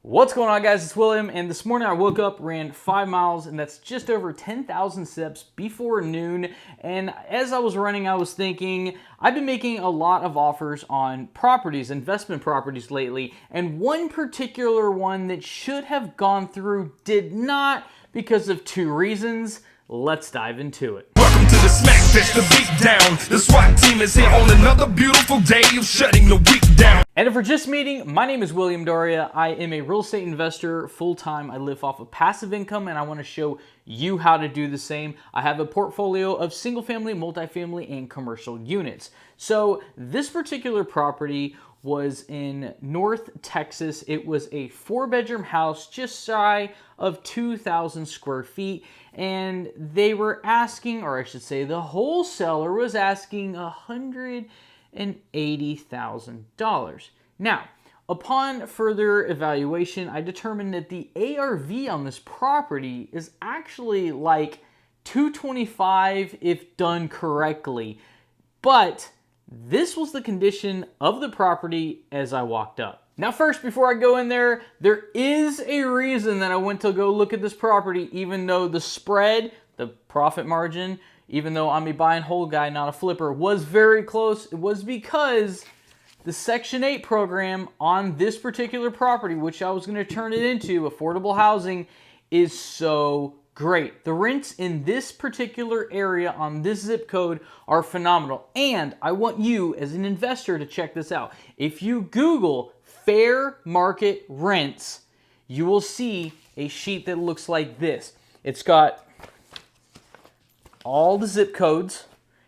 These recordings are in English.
What's going on, guys? It's William, and this morning I woke up, ran 5 miles, and that's just over 10,000 steps before noon. And as I was running, I was thinking, I've been making a lot of offers on properties, investment properties lately, and one particular one that should have gone through did not because of two reasons. Let's dive into it. Welcome to the Smack Fest, the beat down. The SWAT team is here on another beautiful day of shutting the week down. And if we're just meeting, my name is William Dauria. I am a real estate investor full-time. I live off of passive income, and I want to show you how to do the same. I have a portfolio of single-family, multifamily, and commercial units. So this particular property was in North Texas. It was a 4-bedroom house just shy of 2,000 square feet, and they were asking, or I should say the wholesaler was asking $180,000. Now, upon further evaluation, I determined that the ARV on this property is actually like 225 if done correctly, but this was the condition of the property as I walked up. Now first, before I go in there is a reason that I went to go look at this property, even though the spread, the profit margin, even though I'm a buy and hold guy, not a flipper, was very close. It was because the Section 8 program on this particular property, which I was going to turn it into affordable housing, is so great. The rents in this particular area on this zip code are phenomenal. And I want you as an investor to check this out. If you Google fair market rents, you will see a sheet that looks like this. It's got all the zip codes.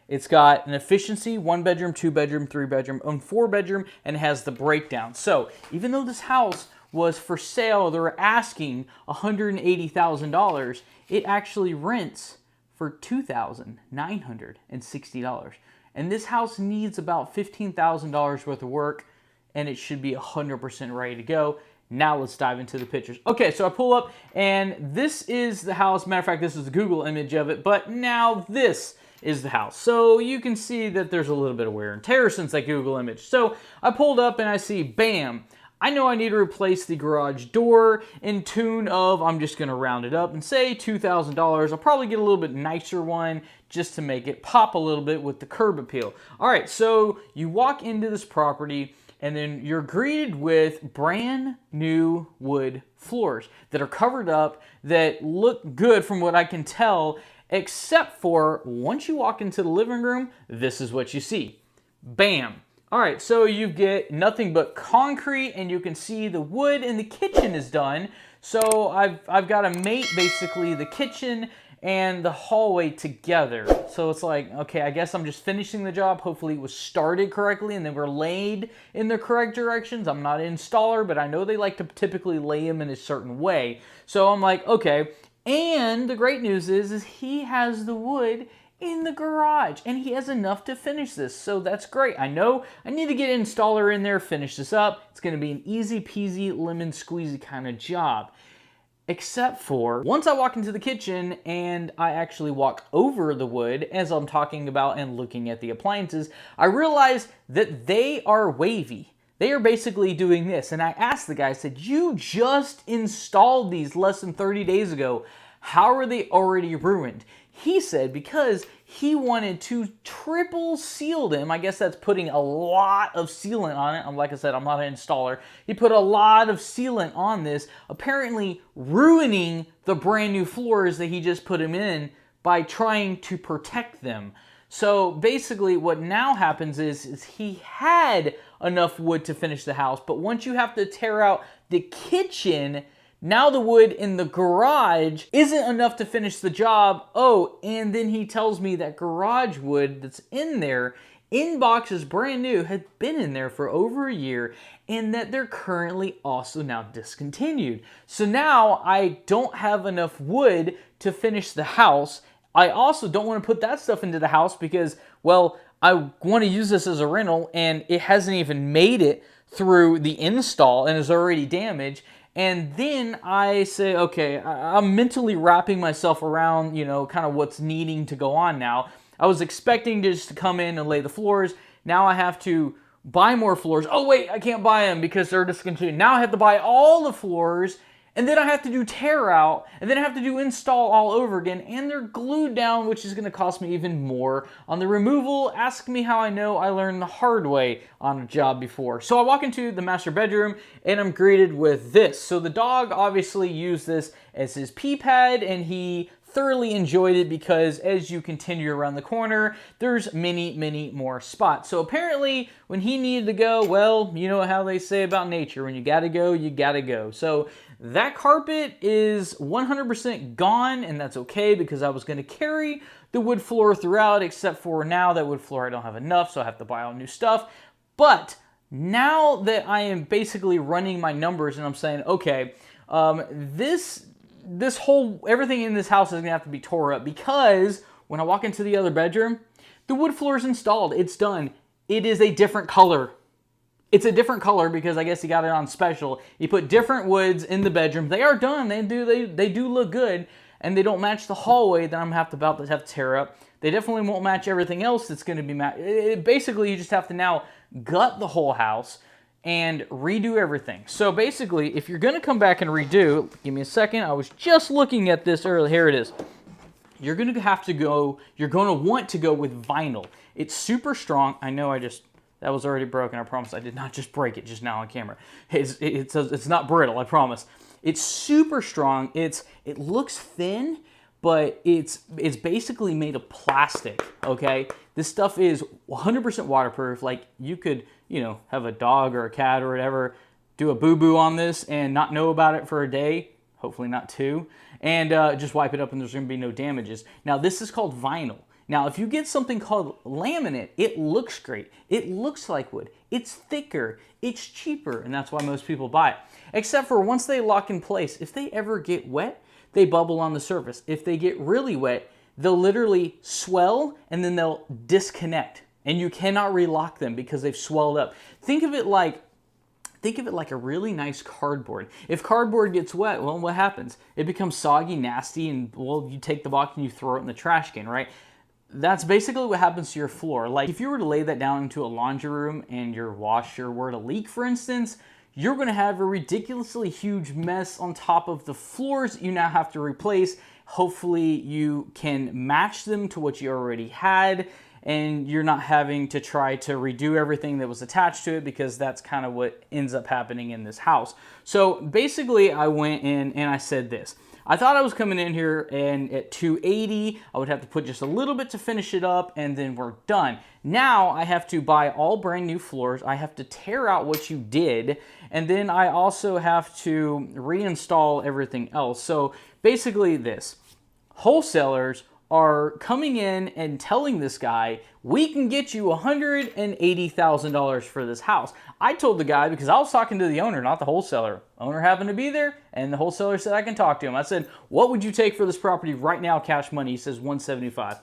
It's got an efficiency, 1 bedroom, 2 bedroom, 3 bedroom, and 4 bedroom, and it has the breakdown. So even though this house was for sale, they were asking $180,000, it actually rents for $2,960. And this house needs about $15,000 worth of work, and it should be 100% ready to go. Now let's dive into the pictures. Okay, so I pull up, and this is the house. Matter of fact, this is the Google image of it, but now this is the house. So you can see that there's a little bit of wear and tear since that Google image. So I pulled up and I see, bam, I know I need to replace the garage door in tune of, I'm just gonna round it up and say $2,000. I'll probably get a little bit nicer one just to make it pop a little bit with the curb appeal. All right, so you walk into this property and then you're greeted with brand new wood floors that are covered up, that look good from what I can tell, except for once you walk into the living room, this is what you see. Bam. All right, so you get nothing but concrete, and you can see the wood in the kitchen is done. So I've got to mate basically the kitchen and the hallway together. So it's like, okay, I guess I'm just finishing the job. Hopefully it was started correctly and they were laid in the correct directions. I'm not an installer, but I know they like to typically lay them in a certain way. So I'm like, okay. And the great news is he has the wood in the garage, and he has enough to finish this, so that's great. I know I need to get an installer in there, finish this up. It's going to be an easy peasy, lemon squeezy kind of job. Except for once I walk into the kitchen and I actually walk over the wood as I'm talking about and looking at the appliances, I realize that they are wavy. They are basically doing this. And I asked the guy, I said, you just installed these less than 30 days ago. How are they already ruined? He said because he wanted to triple seal them. I guess that's putting a lot of sealant on it. Like I said, I'm not an installer. He put a lot of sealant on this, apparently ruining the brand new floors that he just put them in by trying to protect them. So basically what now happens is he had enough wood to finish the house, but once you have to tear out the kitchen, now the wood in the garage isn't enough to finish the job. Oh, and then he tells me that garage wood that's in there, in boxes, brand new, had been in there for over a year, and that they're currently also now discontinued. So now I don't have enough wood to finish the house. I also don't want to put that stuff into the house because, well, I want to use this as a rental, and it hasn't even made it through the install and is already damaged. And then I say, okay, I'm mentally wrapping myself around, you know, kind of what's needing to go on now. I was expecting just to come in and lay the floors. Now I have to buy more floors. Oh wait, I can't buy them because they're discontinued. Now I have to buy all the floors, and then I have to do tear out, and then I have to do install all over again, and they're glued down, which is going to cost me even more. On the removal, ask me how I know. I learned the hard way on a job before. So I walk into the master bedroom, and I'm greeted with this. So the dog obviously used this as his pee pad, and he thoroughly enjoyed it because as you continue around the corner, there's many more spots. So apparently when he needed to go, well, you know how they say about nature, when you gotta go, you gotta go. So that carpet is 100% gone, and that's okay because I was gonna carry the wood floor throughout, except for now that wood floor I don't have enough, so I have to buy all new stuff. But now that I am basically running my numbers and I'm saying, okay, this whole, everything in this house is gonna have to be tore up because when I walk into the other bedroom, the wood floor is installed. It's done. It is a different color. It's a different color because I guess he got it on special. He put different woods in the bedroom. They are done. They do look good, and they don't match the hallway that I'm about to have to tear up. They definitely won't match everything else that's going to be basically, you just have to now gut the whole house and redo everything. So basically, if you're going to come back and redo, give me a second. I was just looking at this earlier. Here it is. You're going to want to go with vinyl. It's super strong. I know that was already broken. I promise I did not just break it just now on camera. It's not brittle, I promise. It's super strong. It looks thin, but it's basically made of plastic, okay? This stuff is 100% waterproof. Like, you could, have a dog or a cat or whatever do a boo-boo on this and not know about it for a day, hopefully not two, and just wipe it up and there's going to be no damages. Now, this is called vinyl. Now, if you get something called laminate, it looks great. It looks like wood. It's thicker. It's cheaper, and that's why most people buy it. Except for once they lock in place, if they ever get wet, they bubble on the surface. If they get really wet, they'll literally swell and then they'll disconnect, and you cannot relock them because they've swelled up. Think of it like a really nice cardboard. If cardboard gets wet, well, what happens? It becomes soggy, nasty, and, well, you take the box and you throw it in the trash can, right? That's basically what happens to your floor. Like, if you were to lay that down into a laundry room and your washer were to leak, for instance, you're going to have a ridiculously huge mess on top of the floors you now have to replace. Hopefully you can match them to what you already had, and you're not having to try to redo everything that was attached to it, because that's kind of what ends up happening in this house. So basically I went in and I said this. I thought I was coming in here and at $280, I would have to put just a little bit to finish it up and then we're done. Now I have to buy all brand new floors. I have to tear out what you did, and then I also have to reinstall everything else. So basically this, wholesalers are coming in and telling this guy, we can get you $180,000 for this house. I told the guy, because I was talking to the owner, not the wholesaler. Owner happened to be there, and the wholesaler said I can talk to him. I said, what would you take for this property right now, cash money? He says $175,000.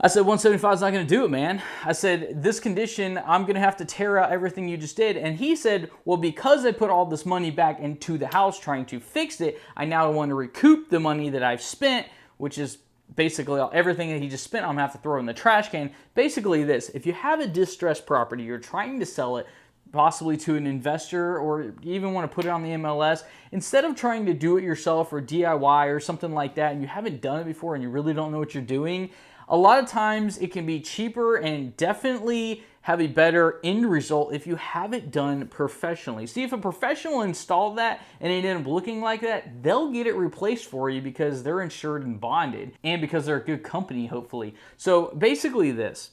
I said, $175,000 is not going to do it, man. I said, this condition, I'm going to have to tear out everything you just did. And he said, well, because I put all this money back into the house trying to fix it, I now want to recoup the money that I've spent, which is basically everything that he just spent. I'm going to have to throw in the trash can. Basically this, if you have a distressed property, you're trying to sell it, possibly to an investor, or you even want to put it on the MLS, instead of trying to do it yourself or DIY or something like that, and you haven't done it before and you really don't know what you're doing, a lot of times it can be cheaper and definitely have a better end result if you have it done professionally. See, if a professional installed that and it ended up looking like that, they'll get it replaced for you because they're insured and bonded, and because they're a good company, hopefully. So basically this,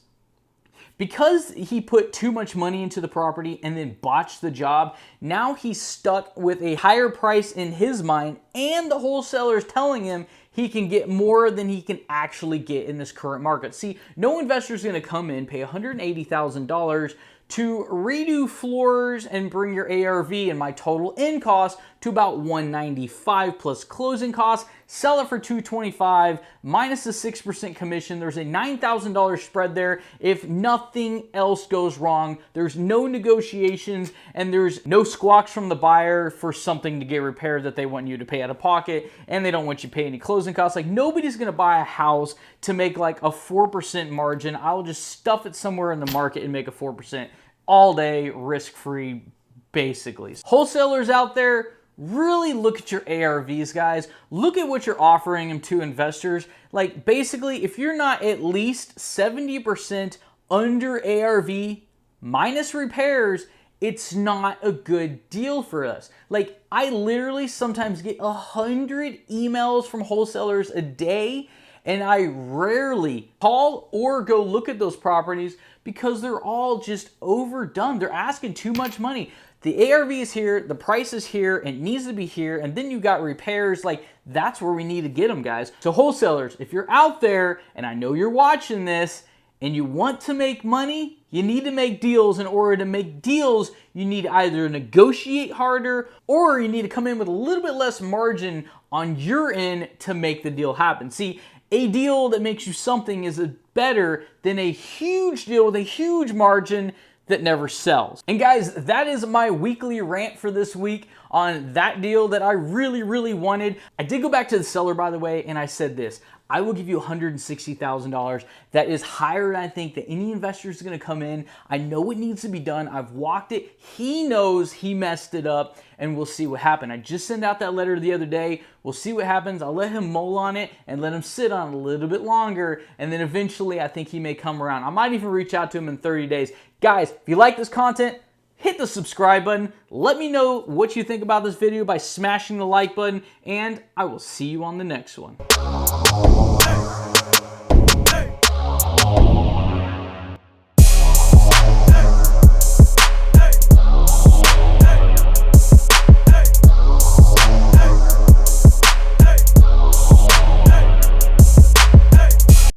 because he put too much money into the property and then botched the job, now he's stuck with a higher price in his mind, and the wholesaler is telling him he can get more than he can actually get in this current market. See, no investor is going to come in, pay $180,000 to redo floors and bring your ARV and my total end cost to about $195 plus closing costs, sell it for $225 minus the 6% commission. There's a $9,000 spread there. If nothing else goes wrong, there's no negotiations and there's no squawks from the buyer for something to get repaired that they want you to pay out of pocket, and they don't want you to pay any closing costs. Like, nobody's gonna buy a house to make like a 4% margin. I'll just stuff it somewhere in the market and make a 4% all day, risk-free, basically. Wholesalers out there, really look at your ARVs, guys. Look at what you're offering them to investors. Like, basically, if you're not at least 70% under ARV minus repairs, it's not a good deal for us. Like, I literally sometimes get 100 emails from wholesalers a day, and I rarely call or go look at those properties because they're all just overdone. They're asking too much money. The ARV is here, the price is here, and it needs to be here, and then you got repairs. Like, that's where we need to get them, guys. So wholesalers, if you're out there, and I know you're watching this, and you want to make money, you need to make deals. In order to make deals, you need to either negotiate harder, or you need to come in with a little bit less margin on your end to make the deal happen. See, a deal that makes you something is better than a huge deal with a huge margin that never sells. And guys, that is my weekly rant for this week on that deal that I really, really wanted. I did go back to the seller, by the way, and I said this: I will give you $160,000. That is higher than I think that any investor is going to come in. I know it needs to be done. I've walked it. He knows he messed it up, and we'll see what happens. I just sent out that letter the other day. We'll see what happens. I'll let him mull on it and let him sit on it a little bit longer, and then eventually I think he may come around. I might even reach out to him in 30 days. Guys, if you like this content, hit the subscribe button. Let me know what you think about this video by smashing the like button, and I will see you on the next one.